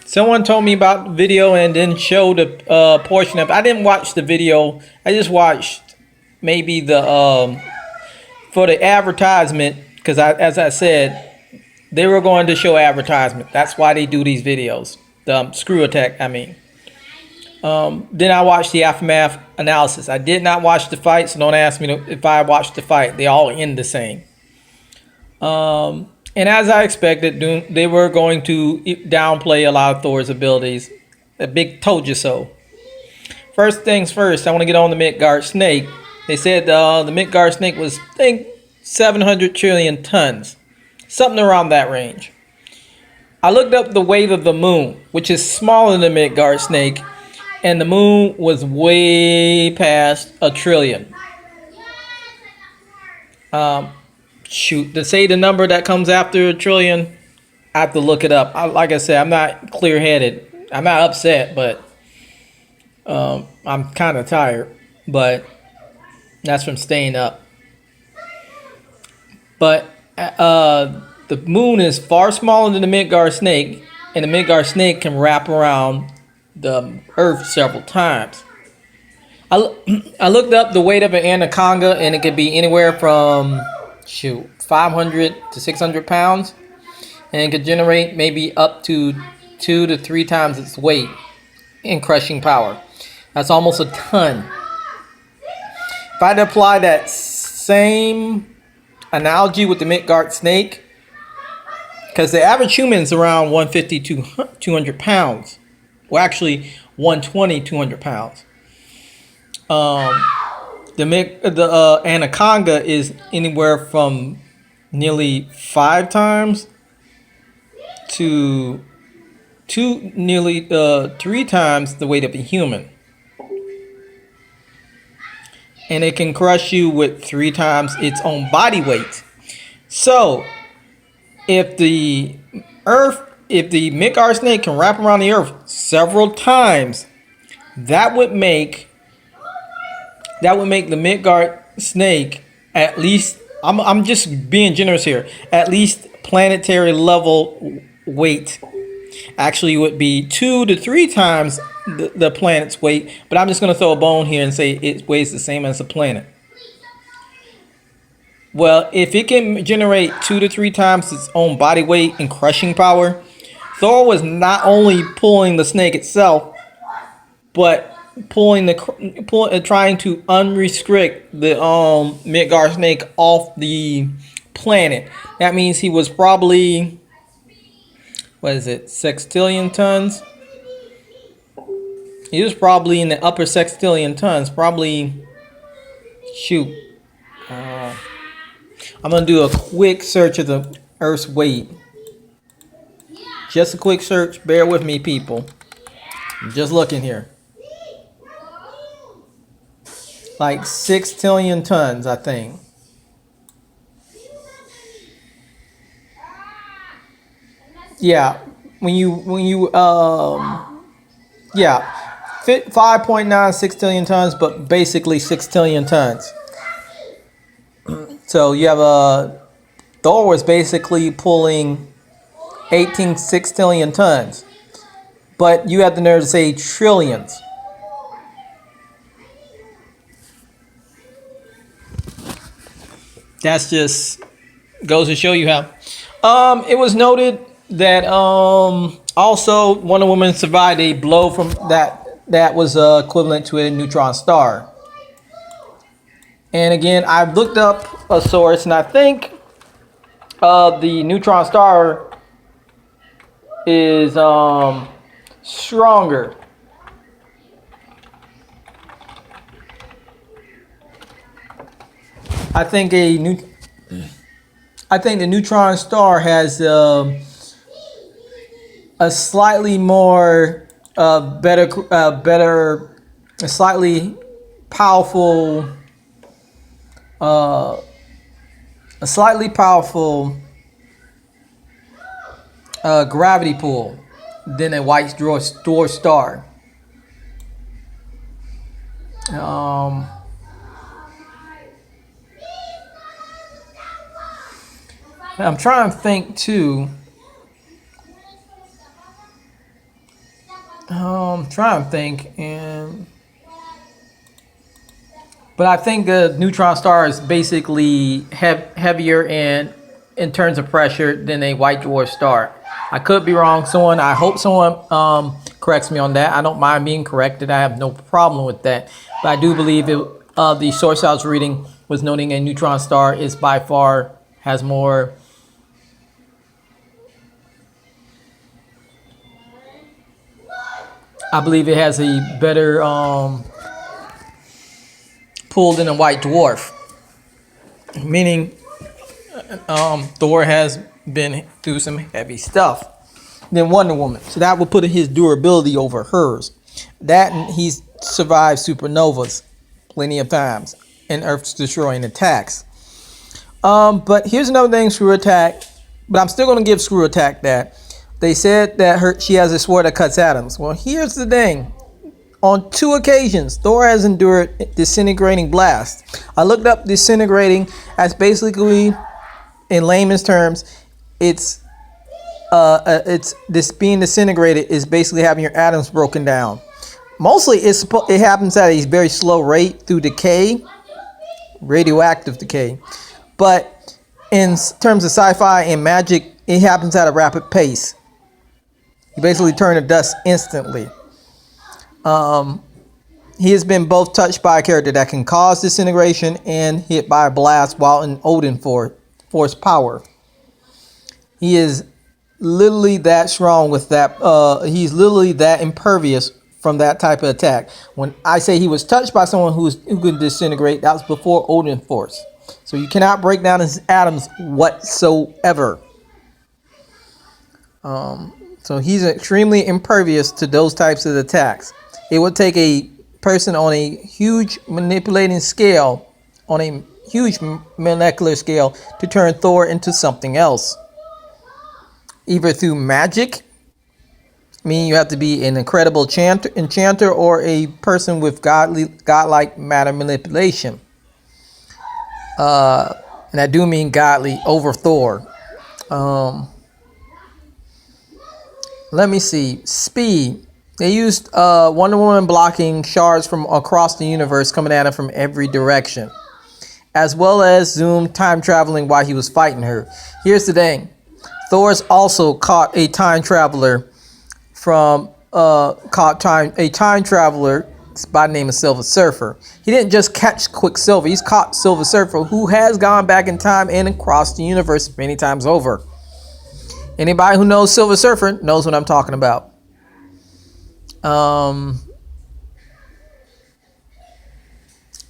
Someone told me about the video and then showed a portion of. I didn't watch the video. I just watched maybe the for the advertisement because as I said, they were going to show advertisement. That's why they do these videos. The screw attack. I mean. Then I watched the aftermath analysis. I did not watch the fight, so don't ask me if I watched the fight. They all end the same. And as I expected, they were going to downplay a lot of Thor's abilities. A big told you so. First things first, I want to get on the Midgard snake. They said the Midgard snake was, I think, 700 trillion tons. Something around that range. I looked up the weight of the moon, which is smaller than the Midgard snake, and the moon was way past a trillion. Shoot, to say the number that comes after a trillion, I have to look it up. Like I said, I'm not clear-headed. I'm not upset, but I'm kind of tired. But that's from staying up. But the moon is far smaller than the Midgard snake, and the Midgard snake can wrap around the Earth several times. I looked up the weight of an anaconda, and it could be anywhere from 500 to 600 pounds, and it could generate maybe up to 2 to 3 times its weight in crushing power. That's almost a ton. If I had to apply that same analogy with the Midgard snake, because the average human is around 150 to 200 pounds. Well, actually, 120, 200 pounds. The anaconda is anywhere from nearly 5 times to nearly 3 times the weight of a human. And it can crush you with 3 times its own body weight. So, if the Midgard snake can wrap around the Earth several times, that would make the Midgard snake at least. I'm just being generous here. At least planetary level weight. Actually, it would be 2 to 3 times the planet's weight. But I'm just going to throw a bone here and say it weighs the same as a planet. Well, if it can generate 2 to 3 times its own body weight and crushing power, Thor was not only pulling the snake itself, but trying to unrestrict the Midgard snake off the planet. That means he was probably, what is it, sextillion tons? He was probably in the upper sextillion tons. Probably, I'm going to do a quick search of the Earth's weight. Just a quick search. Bear with me, people. I'm just looking here. Like 6 trillion tons, I think. Yeah. Yeah. 5.96 trillion tons, but basically 6 trillion tons. So you have Thor was basically pulling 18 sextillion tons, but you have the nerve to say trillions. That's just goes to show you how. It was noted that also Wonder Woman survived a blow from that was equivalent to a neutron star. And again, I've looked up a source, and I think the neutron star is stronger. I think the neutron star has a slightly more a slightly powerful. A slightly powerful gravity pull than a white dwarf star. I'm trying to think too. Trying to think, but I think the neutron star is basically heavier in terms of pressure than a white dwarf star. I could be wrong. I hope someone corrects me on that. I don't mind being corrected. I have no problem with that. But I do believe the source I was reading was noting a neutron star is by far has more. I believe it has a better pull than a white dwarf, meaning Thor has been through some heavy stuff than Wonder Woman. So that would put his durability over hers. That, and he's survived supernovas plenty of times and Earth's destroying attacks. But here's another thing, Screw Attack. But I'm still going to give Screw Attack that. They said that she has a sword that cuts atoms. Well, here's the thing. On 2 occasions, Thor has endured disintegrating blast. I looked up disintegrating as basically, in layman's terms, it's this being disintegrated is basically having your atoms broken down. Mostly, it happens at a very slow rate through decay, radioactive decay. But in terms of sci-fi and magic, it happens at a rapid pace. You basically turn to dust instantly. He has been both touched by a character that can cause disintegration and hit by a blast while in Odin force power. He is literally that strong with that. He's literally that impervious from that type of attack. When I say he was touched by someone who could disintegrate, that was before Odin force. So you cannot break down his atoms whatsoever. So he's extremely impervious to those types of attacks. It would take a person on a huge manipulating scale, on a huge molecular scale, to turn Thor into something else. Either through magic, meaning you have to be an incredible enchanter, or a person with godlike matter manipulation. And I do mean godly over Thor. Let me see. Speed. They used Wonder Woman blocking shards from across the universe coming at him from every direction, as well as Zoom time traveling while he was fighting her. Here's the thing. Thor's also caught a time traveler a time traveler by the name of Silver Surfer. He didn't just catch Quicksilver. He's caught Silver Surfer, who has gone back in time and across the universe many times over. Anybody who knows Silver Surfer knows what I'm talking about.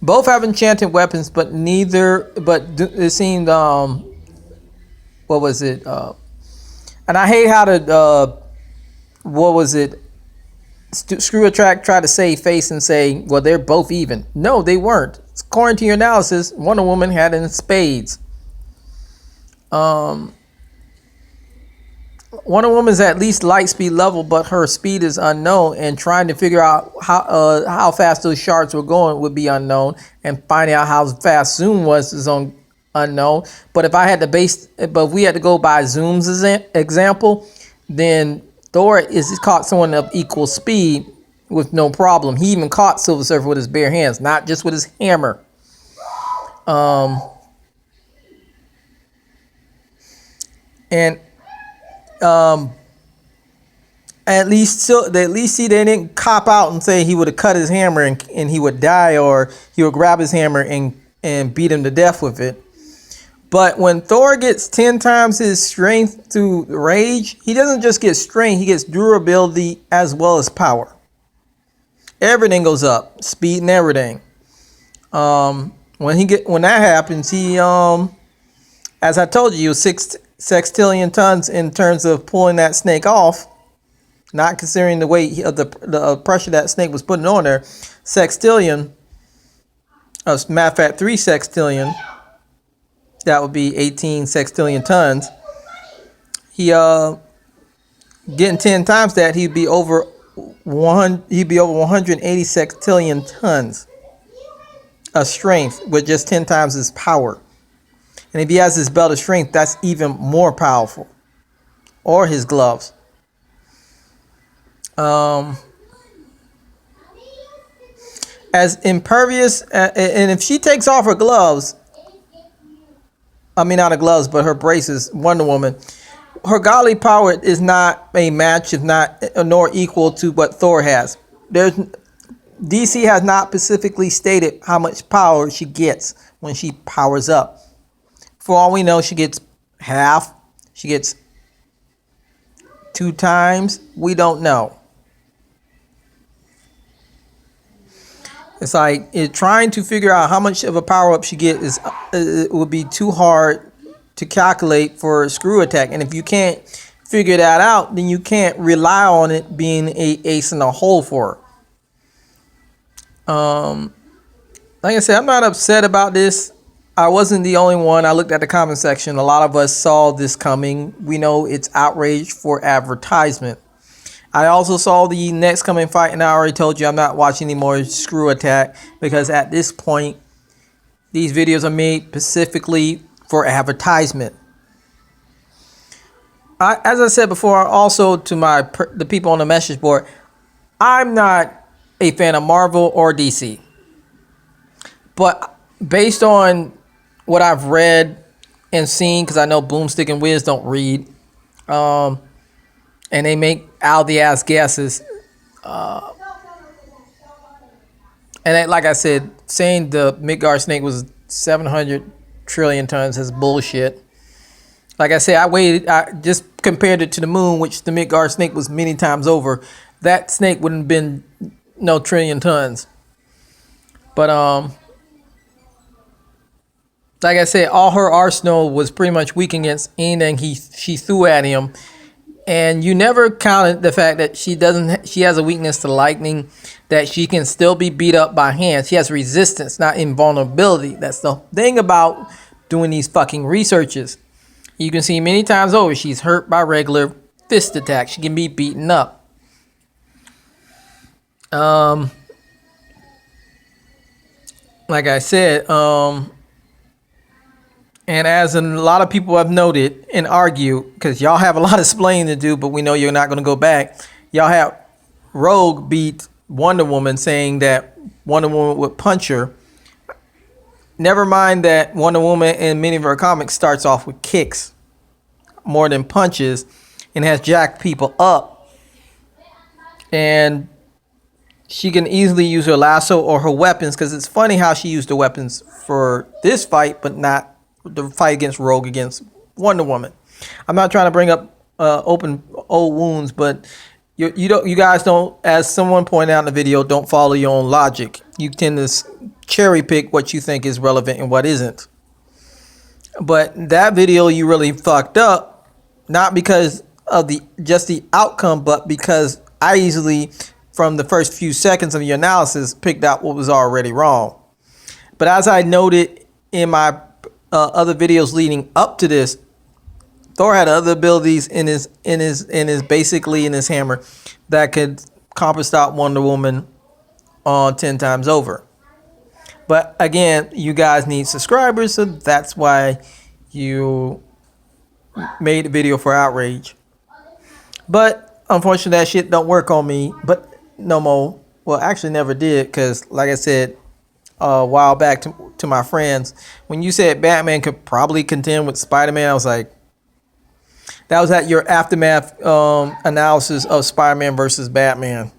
Both have enchanted weapons, but it seemed what was it? And I hate how Screw Attack tried to save face and say, well, they're both even. No, they weren't. According to your analysis, Wonder Woman had it in spades. Wonder Woman's at least light speed level, but her speed is unknown, and trying to figure out how fast those shards were going would be unknown, and finding out how fast Zoom was is unknown. But if we had to go by Zoom's example, then Thor is caught someone of equal speed with no problem. He even caught Silver Surfer with his bare hands, not just with his hammer. At least they didn't cop out and say he would have cut his hammer and he would die, or he would grab his hammer and beat him to death with it. But when Thor gets 10 times his strength through rage, he doesn't just get strength, he gets durability as well as power. Everything goes up, speed and everything. When that happens, he as I told you, he was 6 sextillion tons in terms of pulling that snake off, not considering the weight of the pressure that snake was putting on there. Sextillion, matter of fact, 3 sextillion. That would be 18 sextillion tons. He getting 10 times that, he'd be over 180 sextillion tons of strength with just 10 times his power. And if he has his belt of strength, that's even more powerful. Or his gloves. as impervious, and if she takes off her gloves, I mean not her gloves, but her braces, Wonder Woman, her godly power is not a match, if not nor equal to what Thor has. DC has not specifically stated how much power she gets when she powers up. For all we know, she gets half. She gets 2 times. We don't know. It's like trying to figure out how much of a power up she gets it would be too hard to calculate for a screw attack. And if you can't figure that out, then you can't rely on it being a ace in the hole for her. Like I said, I'm not upset about this. I wasn't the only one. I looked at the comment section. A lot of us saw this coming. We know it's outrage for advertisement. I also saw the next coming fight, and I already told you I'm not watching any more Screw Attack because at this point, these videos are made specifically for advertisement. As I said before, also to the people on the message board, I'm not a fan of Marvel or DC. But based on what I've read and seen, because I know Boomstick and Wiz don't read, and they make out the ass guesses. And like I said, saying the Midgard snake was 700 trillion tons is bullshit. Like I said, I just compared it to the moon, which the Midgard snake was many times over. That snake wouldn't have been no trillion tons. But like I said, all her arsenal was pretty much weak against anything she threw at him. And you never counted the fact that she has a weakness to lightning, that she can still be beat up by hand. She has resistance, not invulnerability. That's the thing about doing these fucking researches. You can see many times over, she's hurt by regular fist attacks. She can be beaten up. Like I said, and as a lot of people have noted and argued, because y'all have a lot of explaining to do, but we know you're not going to go back. Y'all have Rogue beat Wonder Woman, saying that Wonder Woman would punch her. Never mind that Wonder Woman in many of her comics starts off with kicks more than punches and has jacked people up. And she can easily use her lasso or her weapons, because it's funny how she used the weapons for this fight, but not the fight against Rogue against Wonder Woman. I'm not trying to bring up open old wounds, but you guys don't, as someone pointed out in the video, don't follow your own logic. You tend to cherry pick what you think is relevant and what isn't. But that video you really fucked up, not because of just the outcome, but because I easily, from the first few seconds of your analysis, picked out what was already wrong. But as I noted in my other videos leading up to this, Thor had other abilities in his basically in his hammer that could compass out Wonder Woman on 10 times over. But again, you guys need subscribers, so that's why you made the video for outrage. But unfortunately, that shit don't work on me. But no more. Well, actually, never did, because like I said a while back to my friends, when you said Batman could probably contend with Spider-Man, I was like, that was at your aftermath analysis of Spider-Man versus Batman.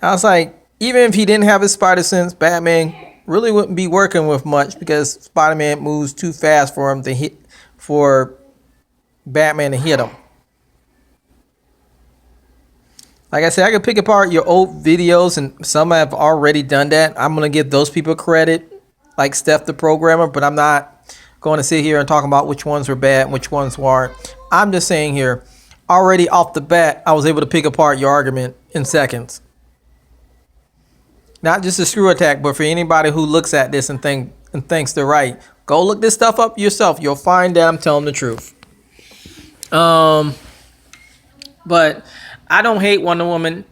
I was like, even if he didn't have his spider sense, Batman really wouldn't be working with much, because Spider-Man moves too fast for him to hit, for Batman to hit him. Like I said, I could pick apart your old videos, and some have already done that. I'm going to give those people credit, like Steph the programmer, but I'm not going to sit here and talk about which ones were bad and which ones weren't. I'm just saying here, already off the bat, I was able to pick apart your argument in seconds. Not just a Screw Attack, but for anybody who looks at this and thinks they're right, go look this stuff up yourself. You'll find that I'm telling the truth. But I don't hate Wonder Woman.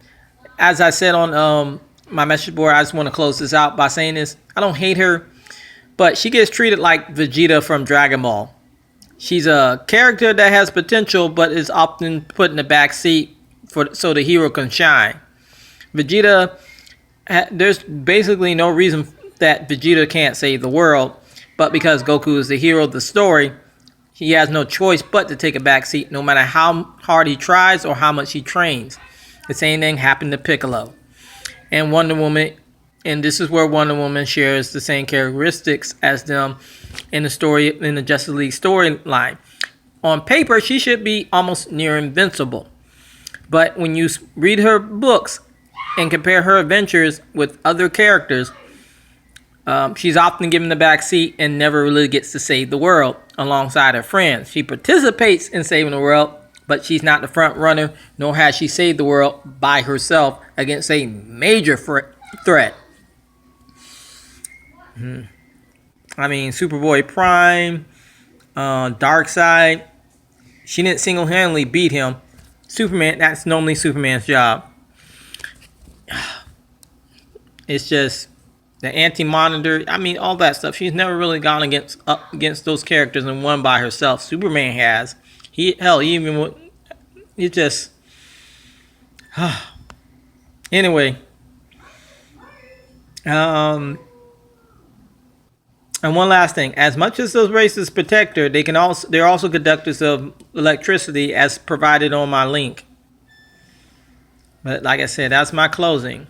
As I said on my message board, I just want to close this out by saying this. I don't hate her, but she gets treated like Vegeta from Dragon Ball. She's a character that has potential, but is often put in the back seat so the hero can shine. Vegeta there's basically no reason that Vegeta can't save the world, but because Goku is the hero of the story, he has no choice but to take a back seat no matter how hard he tries or how much he trains. The same thing happened to Piccolo. And Wonder Woman, and this is where Wonder Woman shares the same characteristics as them in the Justice League storyline. On paper, she should be almost near invincible. But when you read her books and compare her adventures with other characters, she's often given the back seat and never really gets to save the world alongside her friends. She participates in saving the world, but she's not the front runner, nor has she saved the world by herself against a major threat. I mean, Superboy Prime, Darkseid, she didn't single-handedly beat him. Superman, that's normally Superman's job. It's just the Anti-Monitor, I mean, all that stuff. She's never really gone against those characters and won by herself. Superman has. Anyway. And one last thing. As much as those races protect her, they're also conductors of electricity as provided on my link. But like I said, that's my closing.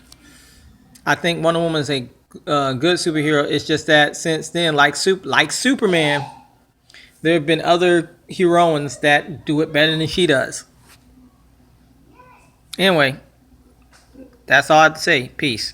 I think Wonder Woman is a good superhero. It's just that since then, like Superman, there have been other heroines that do it better than she does. Anyway, that's all I have to say. Peace.